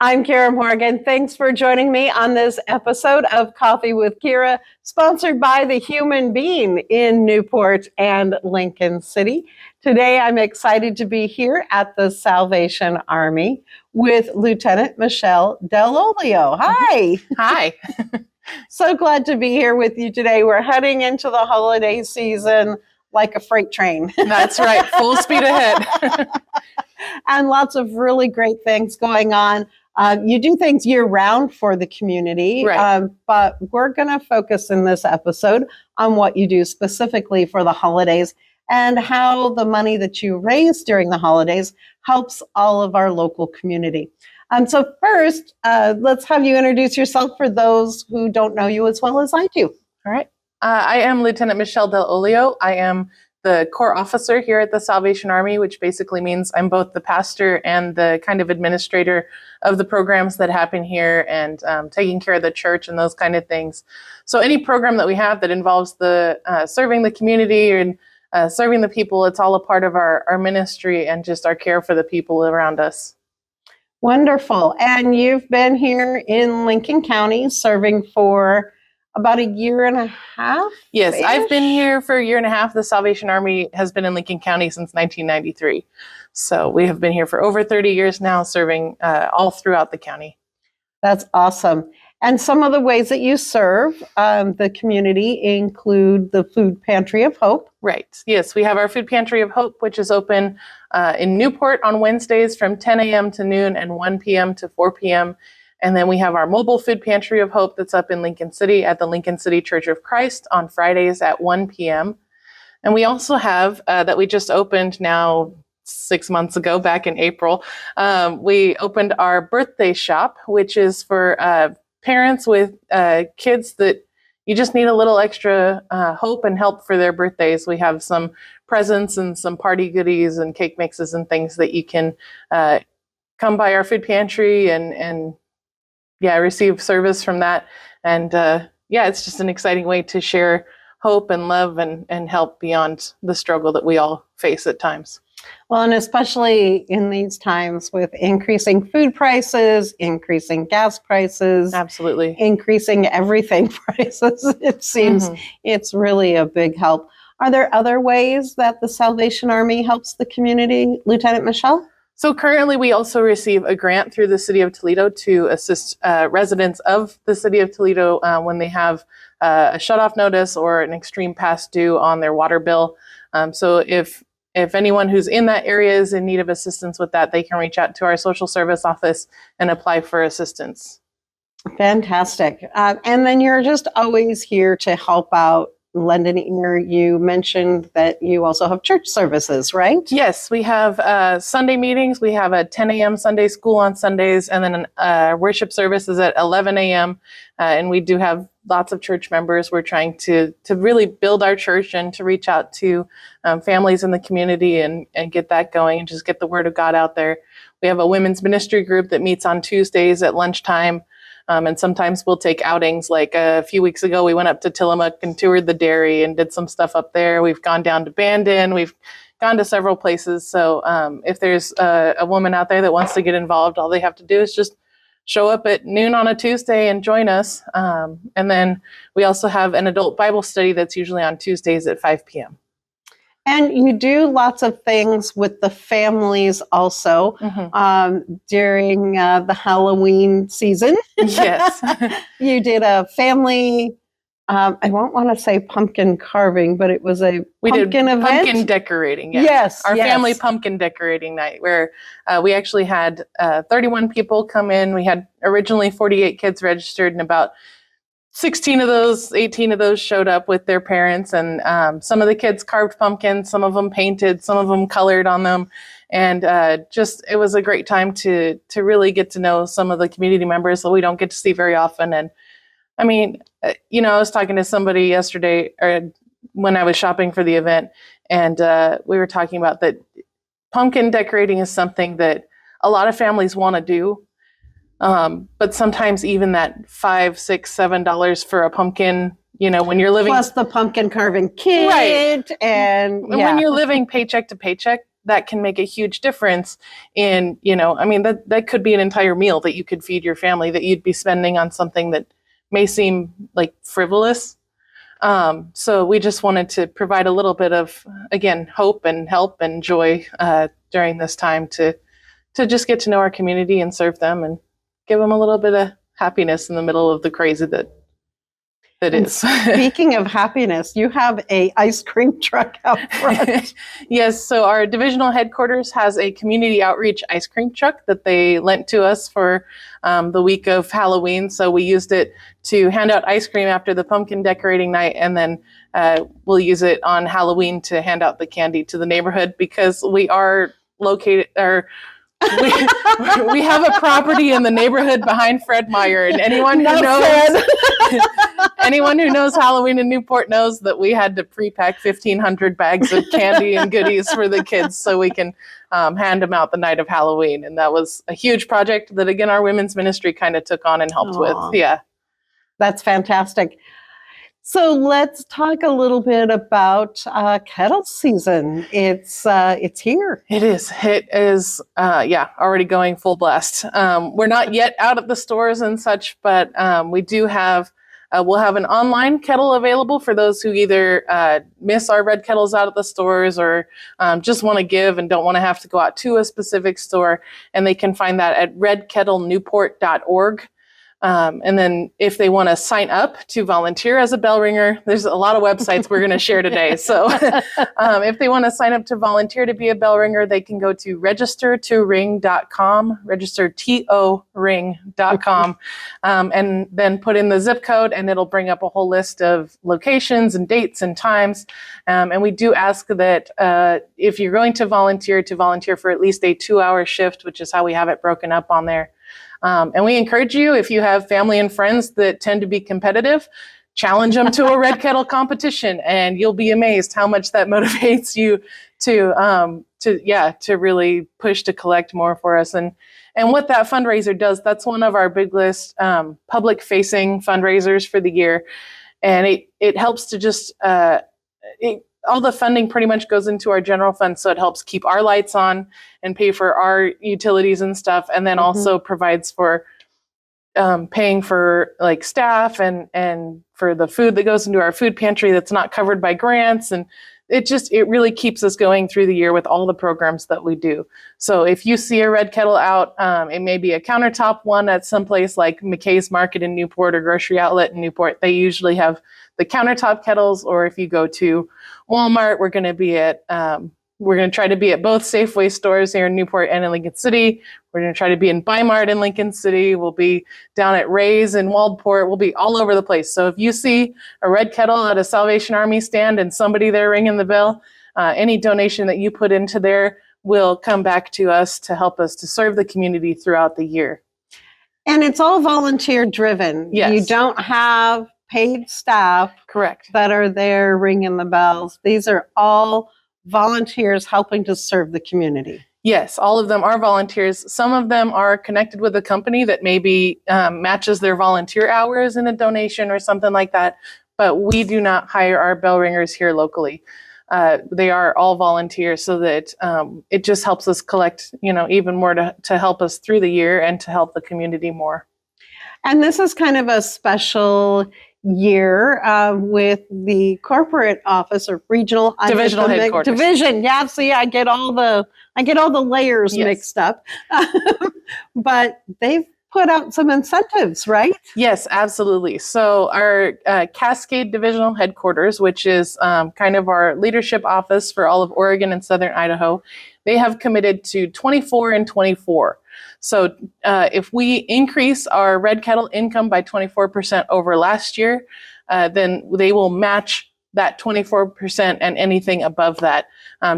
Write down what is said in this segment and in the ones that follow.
I'm Kiera Morgan. Thanks for joining me on this episode of Coffee with Kiera, sponsored by the Human Being in Newport and Lincoln City. Today, I'm excited to be here at the Salvation Army with Lieutenant Michelle DellOlio. Hi. Hi. So glad to be here with you today. We're heading into the holiday season like a freight train. That's right. Full speed ahead. And lots of really great things going on. You do things year-round for the community, right. But we're going to focus in this episode on what you do specifically for the holidays and how the money that you raise during the holidays helps all of our local community. So first, let's have you introduce yourself for those who don't know you as well as I do. All right. I am Lieutenant Michelle DellOlio. I am the Corps officer here at the Salvation Army, which basically means I'm both the pastor and the kind of administrator of the programs that happen here and taking care of the church and those kind of things. So any program that we have that involves the serving the community and serving the people, it's all a part of our ministry and just our care for the people around us. Wonderful. And you've been here in Lincoln County serving for about a year and a half? Yes, I've been here for a year and a half. The Salvation Army has been in Lincoln County since 1993. So we have been here for over 30 years now, serving all throughout the county. That's awesome. And some of the ways that you serve the community include the Food Pantry of Hope. Right. Yes, we have our Food Pantry of Hope, which is open in Newport on Wednesdays from 10 a.m. to noon and 1 p.m. to 4 p.m. And then we have our mobile Food Pantry of Hope that's up in Lincoln City at the Lincoln City Church of Christ on Fridays at 1 p.m. And we also have, that we just opened now 6 months ago, back in April, we opened our birthday shop, which is for parents with kids that you just need a little extra hope and help for their birthdays. We have some presents and some party goodies and cake mixes and things that you can come by our food pantry and receive service from that. And it's just an exciting way to share hope and love and help beyond the struggle that we all face at times. Well, and especially in these times with increasing food prices, increasing gas prices, absolutely, increasing everything prices, it seems it's really a big help. Are there other ways that the Salvation Army helps the community, Lieutenant Michelle? So currently, we also receive a grant through the City of Toledo to assist residents of the City of Toledo when they have a shutoff notice or an extreme past due on their water bill. So if anyone who's in that area is in need of assistance with that, they can reach out to our social service office and apply for assistance. Fantastic. And then you're just always here to help out. Lend an ear. You mentioned that you also have church services, right? Yes, we have Sunday meetings. We have a 10 a.m. Sunday school on Sundays, and then worship services at 11 a.m. And we do have lots of church members. We're trying to really build our church and to reach out to families in the community and get that going and just get the word of God out there. We have a women's ministry group that meets on Tuesdays at lunchtime. And sometimes we'll take outings. Like a few weeks ago, we went up to Tillamook and toured the dairy and did some stuff up there. We've gone down to Bandon. We've gone to several places. So if there's a woman out there that wants to get involved, all they have to do is just show up at noon on a Tuesday and join us. And then we also have an adult Bible study that's usually on Tuesdays at 5 p.m. And you do lots of things with the families also during the Halloween season. Yes. You did a family, I won't want to say pumpkin carving, but it was a pumpkin event. Pumpkin decorating, yes. Our family pumpkin decorating night where we actually had 31 people come in. We had originally 48 kids registered and about 18 of those showed up with their parents, and some of the kids carved pumpkins, some of them painted, some of them colored on them, and it was a great time to really get to know some of the community members that we don't get to see very often. And I mean, I was talking to somebody yesterday or when I was shopping for the event, and we were talking about that pumpkin decorating is something that a lot of families want to do. But sometimes even that $5, $6, $7 for a pumpkin, when you're living plus the pumpkin carving kit, right. and when you're living paycheck to paycheck, that can make a huge difference in, I mean, that could be an entire meal that you could feed your family that you'd be spending on something that may seem like frivolous. So we just wanted to provide a little bit of, again, hope and help and joy during this time to just get to know our community and serve them and give them a little bit of happiness in the middle of the crazy that is. Speaking of happiness, you have a ice cream truck out front. Yes, so our divisional headquarters has a community outreach ice cream truck that they lent to us for the week of Halloween. So we used it to hand out ice cream after the pumpkin decorating night, and then we'll use it on Halloween to hand out the candy to the neighborhood because we are located, or we have a property in the neighborhood behind Fred Meyer, and anyone who knows Halloween in Newport knows that we had to pre-pack 1,500 bags of candy and goodies for the kids so we can hand them out the night of Halloween. And that was a huge project that, again, our women's ministry kind of took on and helped with. Yeah. That's fantastic. So let's talk a little bit about kettle season. It's here. It is. It is, already going full blast. We're not yet out at the stores and such, but we do have, we'll have an online kettle available for those who either miss our red kettles out at the stores or just want to give and don't want to have to go out to a specific store. And they can find that at redkettlenewport.org. And then if they want to sign up to volunteer as a bell ringer, there's a lot of websites we're going to share today. So if they want to sign up to volunteer to be a bell ringer, they can go to registertoring.com, registertoring.com, and then put in the zip code, and it'll bring up a whole list of locations and dates and times. And we do ask that if you're going to volunteer for at least a 2-hour shift, which is how we have it broken up on there. And we encourage you, if you have family and friends that tend to be competitive, challenge them to a red kettle competition, and you'll be amazed how much that motivates you to really push to collect more for us. And what that fundraiser does, that's one of our biggest public facing fundraisers for the year. And it helps to just, all the funding pretty much goes into our general fund, so it helps keep our lights on and pay for our utilities and stuff, and then also provides for paying for like staff and for the food that goes into our food pantry that's not covered by grants. And it really keeps us going through the year with all the programs that we do. So if you see a red kettle out, it may be a countertop one at some place like McKay's Market in Newport or Grocery Outlet in Newport. They usually have the countertop kettles, or if you go to Walmart, we're going to try to be at both Safeway stores here in Newport and in Lincoln City. We're going to try to be in Bi-Mart in Lincoln City. We'll be down at Ray's in Waldport. We'll be all over the place. So if you see a red kettle at a Salvation Army stand and somebody there ringing the bell, any donation that you put into there will come back to us to help us to serve the community throughout the year. And it's all volunteer driven. Yes. You don't have paid staff. Correct. That are there ringing the bells. These are all volunteers helping to serve the community. Yes, all of them are volunteers. Some of them are connected with a company that maybe matches their volunteer hours in a donation or something like that. But we do not hire our bell ringers here locally. They are all volunteers, so that it just helps us collect, even more to help us through the year and to help the community more. And this is kind of a special year with the corporate office or regional divisional headquarters. Division. Yeah, see, I get all the layers mixed up. But they've put out some incentives, right? Yes, absolutely. So our Cascade Divisional Headquarters, which is kind of our leadership office for all of Oregon and Southern Idaho, they have committed to 24 and 24. So if we increase our red kettle income by 24% over last year, then they will match that 24% and anything above that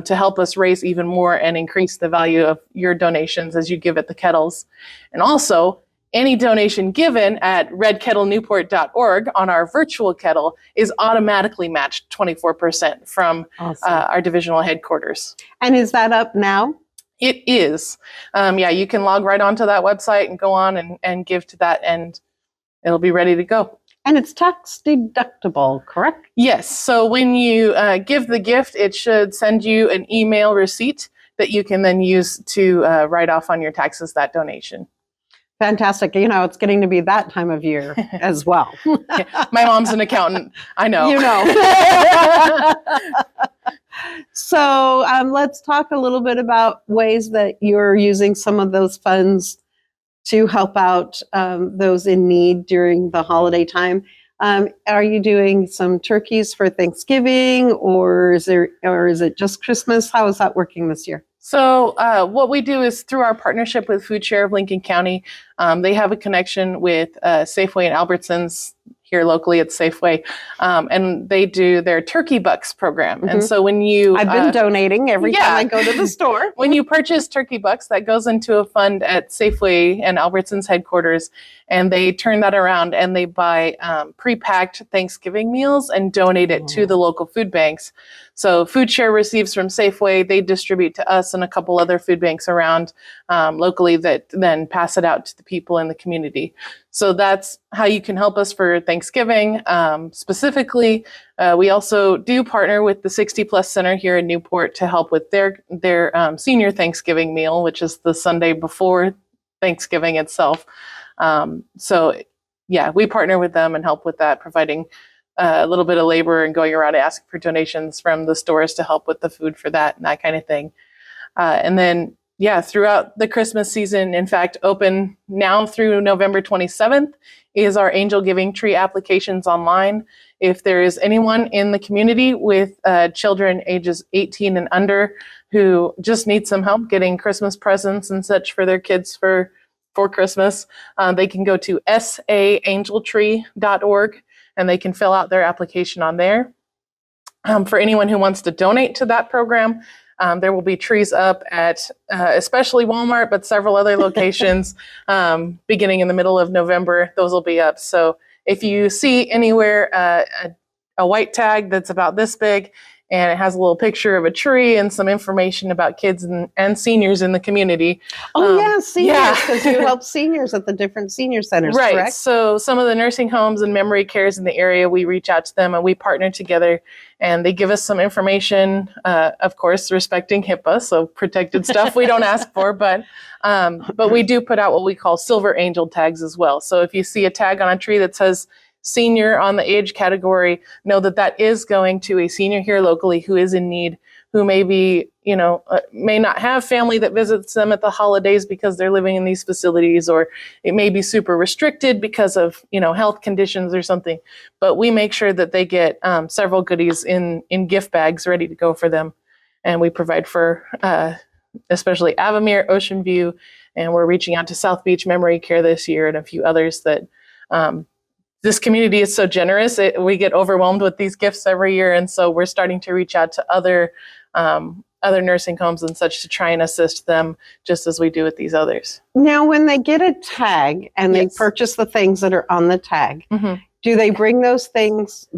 to help us raise even more and increase the value of your donations as you give at the kettles. And also, any donation given at redkettlenewport.org on our virtual kettle is automatically matched 24% from our divisional headquarters. And is that up now? It is. You can log right onto that website and go on and give to that, and it'll be ready to go. And it's tax deductible, correct? Yes. So when you give the gift, it should send you an email receipt that you can then use to write off on your taxes that donation. Fantastic. You know, it's getting to be that time of year as well. Yeah, my mom's an accountant. I know. You know. So let's talk a little bit about ways that you're using some of those funds to help out those in need during the holiday time. Are you doing some turkeys for Thanksgiving, or is it just Christmas? How is that working this year? So what we do is through our partnership with Food Share of Lincoln County, they have a connection with Safeway and Albertsons. Here locally at Safeway, and they do their Turkey Bucks program. Mm-hmm. And so when you... I've been donating every time I go to the store. When you purchase Turkey Bucks, that goes into a fund at Safeway and Albertsons headquarters, and they turn that around and they buy pre-packed Thanksgiving meals and donate it to the local food banks. So Food Share receives from Safeway, they distribute to us and a couple other food banks around locally that then pass it out to the people in the community. So that's how you can help us for Thanksgiving. Specifically, we also do partner with the 60 Plus Center here in Newport to help with their senior Thanksgiving meal, which is the Sunday before Thanksgiving itself. So yeah, we partner with them and help with that, providing a little bit of labor and going around and asking for donations from the stores to help with the food for that and that kind of thing. And then, yeah, throughout the Christmas season, in fact, open now through November 27th is our Angel Giving Tree applications online. If there is anyone in the community with children ages 18 and under who just need some help getting Christmas presents and such for their kids for Christmas, they can go to saangeltree.org and they can fill out their application on there. For anyone who wants to donate to that program, there will be trees up at especially Walmart, but several other locations beginning in the middle of November. Those will be up. So if you see anywhere a white tag that's about this big and it has a little picture of a tree and some information about kids and seniors in the community. Oh, yeah, seniors, because you help seniors at the different senior centers, right. Correct? So some of the nursing homes and memory cares in the area, we reach out to them and we partner together and they give us some information, of course, respecting HIPAA, so protected stuff we don't ask for, but we do put out what we call silver angel tags as well. So if you see a tag on a tree that says senior on the age category, know that that is going to a senior here locally who is in need, who maybe, may not have family that visits them at the holidays because they're living in these facilities, or it may be super restricted because of, health conditions or something. But we make sure that they get several goodies in gift bags ready to go for them. And we provide for especially Avamere, Ocean View, and we're reaching out to South Beach Memory Care this year and a few others that this community is so generous. We get overwhelmed with these gifts every year. And so we're starting to reach out to other nursing homes and such to try and assist them just as we do with these others. Now, when they get a tag and they Yes. purchase the things that are on the tag, Mm-hmm. do they bring those things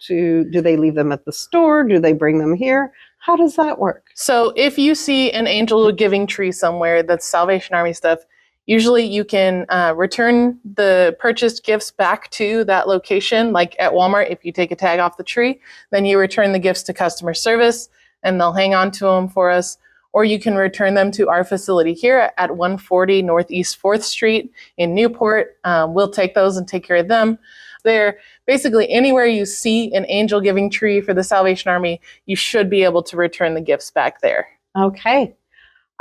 do they leave them at the store? Do they bring them here? How does that work? So if you see an Angel Giving Tree somewhere that's Salvation Army stuff, usually you can return the purchased gifts back to that location. Like at Walmart, if you take a tag off the tree, then you return the gifts to customer service and they'll hang on to them for us. Or you can return them to our facility here at 140 Northeast 4th Street in Newport. We'll take those and take care of them. They're basically anywhere you see an Angel Giving Tree for the Salvation Army, you should be able to return the gifts back there. Okay.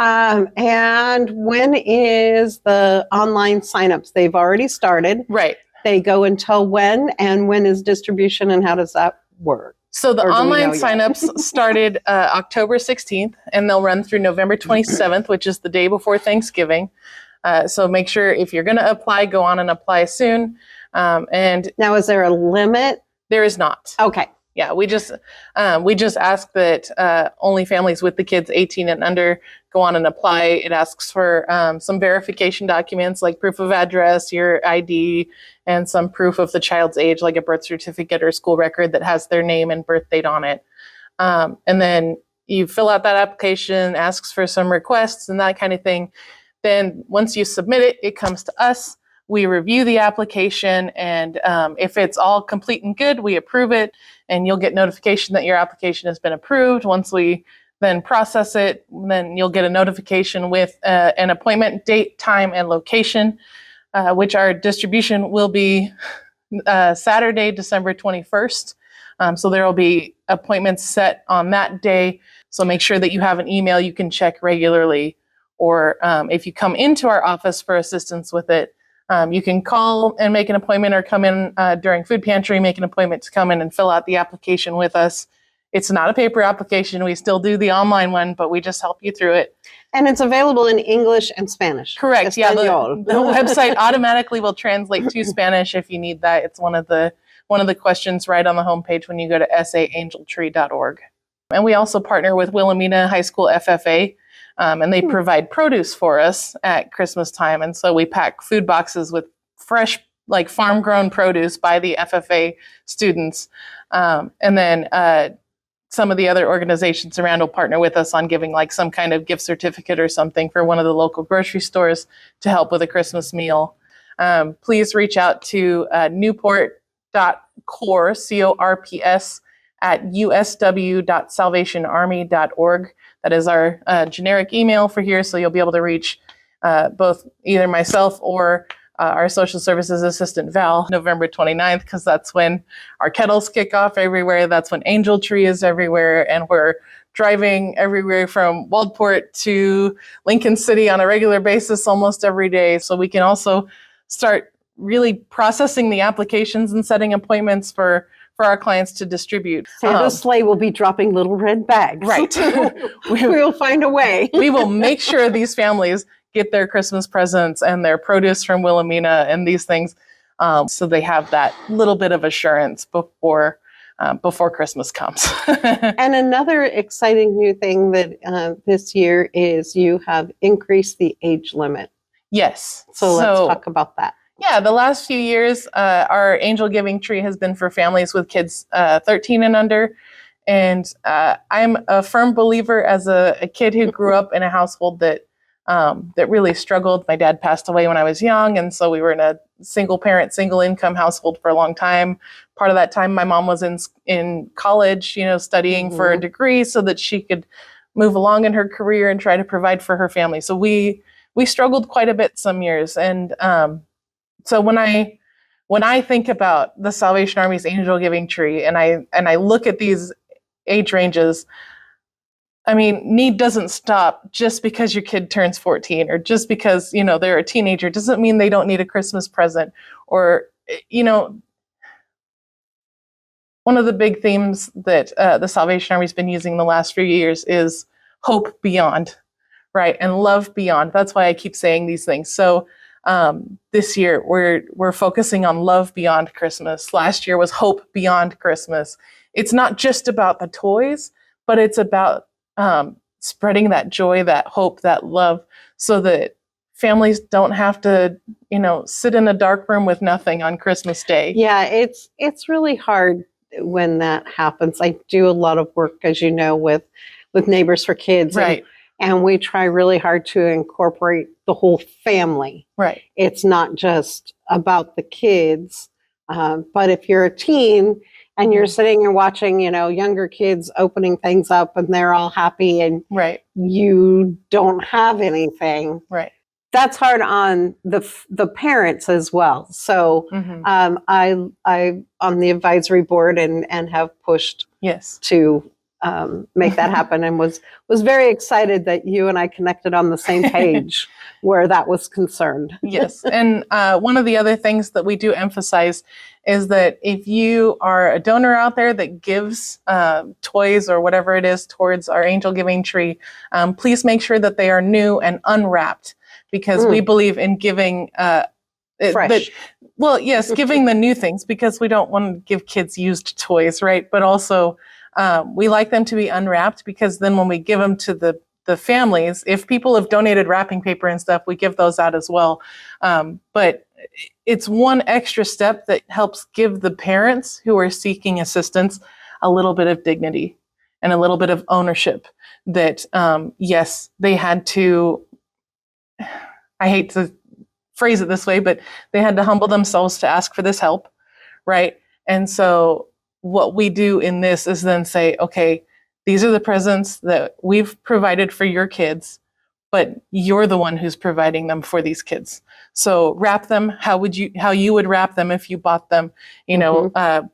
And when is the online signups? They've already started. Right. They go until when? And when is distribution and how does that work? So the Or do we online know yet? signups started October 16th and they'll run through November 27th, which is the day before Thanksgiving. So make sure if you're going to apply, go on and apply soon. And Now, is there a limit? there is not. Okay. Yeah, we just ask that only families with the kids 18 and under go on and apply. It asks for some verification documents like proof of address, your ID, and some proof of the child's age, like a birth certificate or school record that has their name and birth date on it. And then you fill out that application, asks for some requests and that kind of thing. Then once you submit it, it comes to us. We review the application, and if it's all complete and good, we approve it, and you'll get notification that your application has been approved once we then process it. Then you'll get a notification with an appointment date, time, and location, which our distribution will be Saturday, December 21st. So there will be appointments set on that day. So make sure that you have an email you can check regularly. Or if you come into our office for assistance with it, you can call and make an appointment, or come in during food pantry, make an appointment to come in and fill out the application with us. It's not a paper application. We still do the online one, but we just help you through it. And it's available in English and Spanish. Correct. Yeah, Espanol. the website automatically will translate to Spanish if you need that. It's one of the questions right on the homepage when you go to saangeltree.org. And we also partner with Wilhelmina High School FFA, and they provide produce for us at Christmas time. And so we pack food boxes with fresh, like farm-grown produce by the FFA students. And then some of the other organizations around will partner with us on giving like some kind of gift certificate or something for one of the local grocery stores to help with a Christmas meal. Please reach out to newport.corps, CORPS, at usw.salvationarmy.org. That is our generic email for here, so you'll be able to reach both either myself or our social services assistant, Val, November 29th, because that's when our kettles kick off everywhere. That's when Angel Tree is everywhere. And we're driving everywhere from Waldport to Lincoln City on a regular basis almost every day. So we can also start really processing the applications and setting appointments for our clients to distribute. Santa's sleigh will be dropping little red bags. Right. We'll find a way. We will make sure these families get their Christmas presents and their produce from Wilhelmina and these things, so they have that little bit of assurance before Christmas comes. And another exciting new thing that this year is you have increased the age limit. Yes. So let's talk about that. Yeah, the last few years, our Angel Giving Tree has been for families with kids 13 and under. And I'm a firm believer as a kid who grew up in a household that really struggled. My dad passed away when I was young, and so we were in a single parent, single income household for a long time. Part of that time, my mom was in college, studying for a degree so that she could move along in her career and try to provide for her family. So we struggled quite a bit some years. And so when I think about the Salvation Army's Angel Giving Tree, and I look at these age ranges, I mean, need doesn't stop just because your kid turns 14 or just because, they're a teenager. Doesn't mean they don't need a Christmas present. Or, one of the big themes that the Salvation Army's been using the last few years is hope beyond, right? And love beyond. That's why I keep saying these things. So this year we're focusing on love beyond Christmas. Last year was hope beyond Christmas. It's not just about the toys, but it's about spreading that joy, that hope, that love, so that families don't have to, sit in a dark room with nothing on Christmas Day. Yeah, it's really hard when that happens. I do a lot of work, as you know, with Neighbors for Kids. Right. And we try really hard to incorporate the whole family. Right. It's not just about the kids, but if you're a teen and you're sitting and watching, younger kids opening things up and they're all happy and right. you don't have anything. Right. That's hard on the parents as well. So I'm on the advisory board and have pushed to make that happen, and was very excited that you and I connected on the same page where that was concerned. Yes. And one of the other things that we do emphasize is that if you are a donor out there that gives toys or whatever it is towards our Angel Giving Tree, please make sure that they are new and unwrapped, because we believe in giving fresh. Giving the new things, because we don't want to give kids used toys, right? But also we like them to be unwrapped, because then when we give them to the families, if people have donated wrapping paper and stuff, we give those out as well. But it's one extra step that helps give the parents who are seeking assistance a little bit of dignity and a little bit of ownership that, yes, they had to, I hate to phrase it this way, but they had to humble themselves to ask for this help, right? And so what we do in this is then say, okay, these are the presents that we've provided for your kids, but you're the one who's providing them for these kids. So wrap them how you would wrap them if you bought them,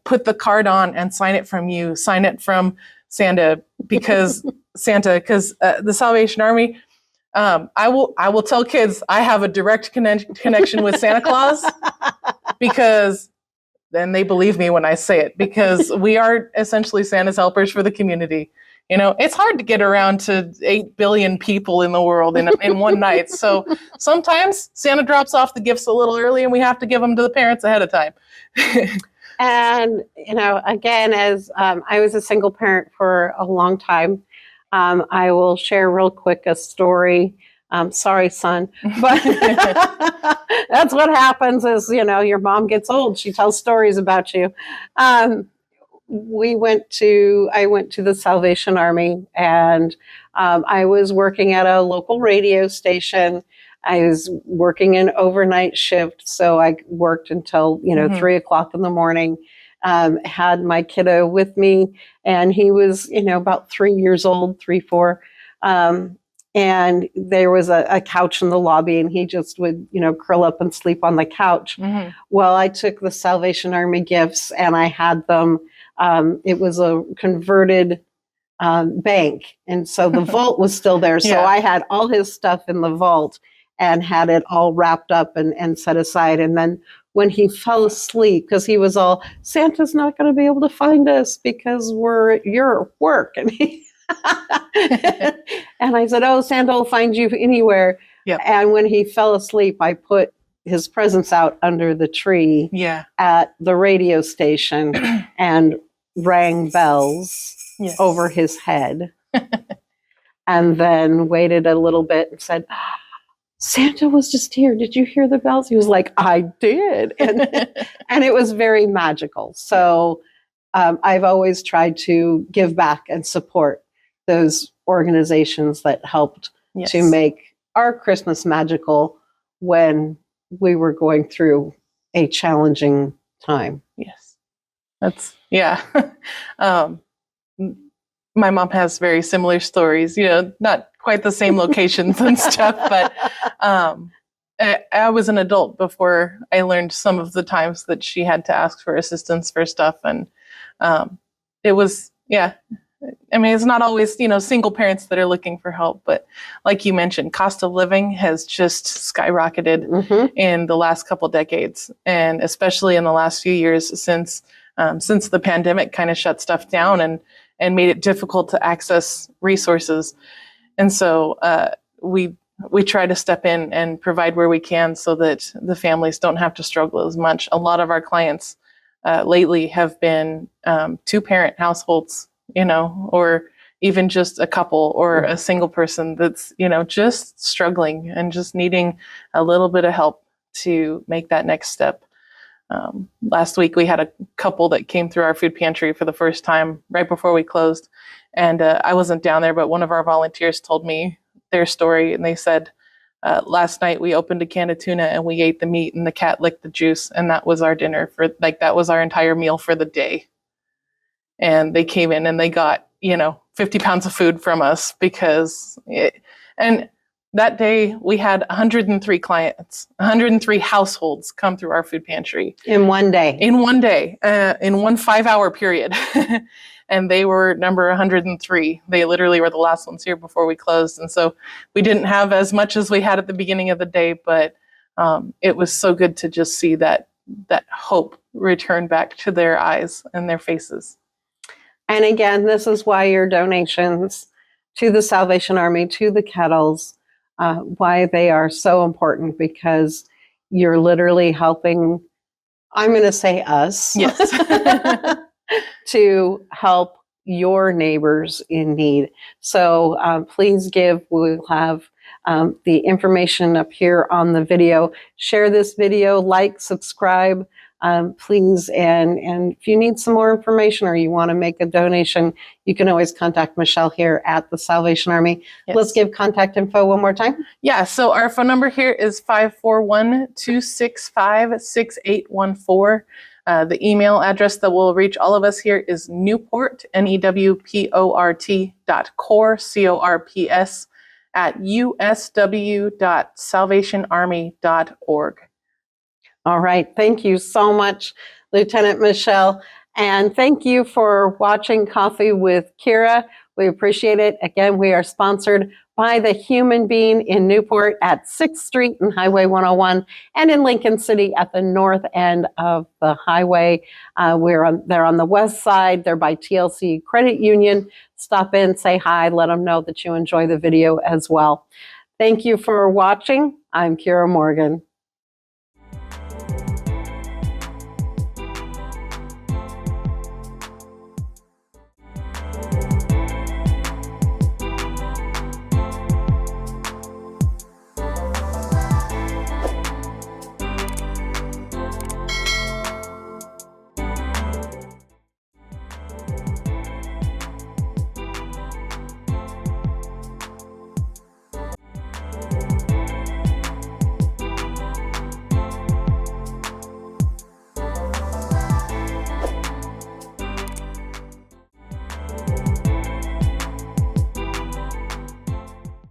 put the card on and sign it from you, sign it from Santa, because the Salvation Army, I will tell kids I have a direct connection with Santa Claus, because then they believe me when I say it, because we are essentially Santa's helpers for the community. It's hard to get around to 8 billion people in the world in one night. So sometimes Santa drops off the gifts a little early and we have to give them to the parents ahead of time. And, again, as I was a single parent for a long time, I will share real quick a story. Sorry, son, but that's what happens is, your mom gets old. She tells stories about you. I went to the Salvation Army, and I was working at a local radio station. I was working an overnight shift, so I worked until 3:00 in the morning. Had my kiddo with me, and he was about 3 years old, 3, 4. And there was a couch in the lobby, and he just would curl up and sleep on the couch. Mm-hmm. Well, I took the Salvation Army gifts and I had them. It was a converted bank. And so the vault was still there. So I had all his stuff in the vault and had it all wrapped up and set aside. And then when he fell asleep, because he was all, Santa's not going to be able to find us because you're at work. And and I said, oh, Santa will find you anywhere. Yep. And when he fell asleep, I put his presents out under the tree at the radio station and rang bells over his head. And then waited a little bit and said, Santa was just here. Did you hear the bells? He was like, I did. And it was very magical. So I've always tried to give back and support those organizations that helped to make our Christmas magical when we were going through a challenging time. Yes. My mom has very similar stories, not quite the same locations and stuff, but I was an adult before I learned some of the times that she had to ask for assistance for stuff. And it was, it's not always, single parents that are looking for help, but like you mentioned, cost of living has just skyrocketed in the last couple decades, and especially in the last few years since the pandemic kind of shut stuff down and made it difficult to access resources. And so we try to step in and provide where we can so that the families don't have to struggle as much. A lot of our clients lately have been 2-parent households, or even just a couple or a single person that's, just struggling and just needing a little bit of help to make that next step. Last week, we had a couple that came through our food pantry for the first time right before we closed. And I wasn't down there, but one of our volunteers told me their story. And they said, last night we opened a can of tuna and we ate the meat and the cat licked the juice. And that was our dinner that was our entire meal for the day. And they came in and they got, 50 pounds of food from us and that day we had 103 clients, 103 households come through our food pantry. In one day, in one 5-hour period. And they were number 103. They literally were the last ones here before we closed. And so we didn't have as much as we had at the beginning of the day, but it was so good to just see that hope return back to their eyes and their faces. And again, this is why your donations to the Salvation Army, to the kettles, why they are so important, because you're literally helping, I'm going to say us, to help your neighbors in need. So please give. We'll have the information up here on the video. Share this video, like, subscribe, please. And if you need some more information or you want to make a donation, you can always contact Michelle here at the Salvation Army. Yes. Let's give contact info one more time. Yeah, so our phone number here is 541-265-6814. The email address that will reach all of us here is Newport, NEWPORT CORPS, at usw.salvationarmy.org. All right. Thank you so much, Lieutenant Michelle. And thank you for watching Coffee with Kiera. We appreciate it. Again, we are sponsored by the Human Being in Newport at 6th Street and Highway 101, and in Lincoln City at the north end of the highway. They're on the west side. They're by TLC Credit Union. Stop in, say hi, let them know that you enjoy the video as well. Thank you for watching. I'm Kiera Morgan.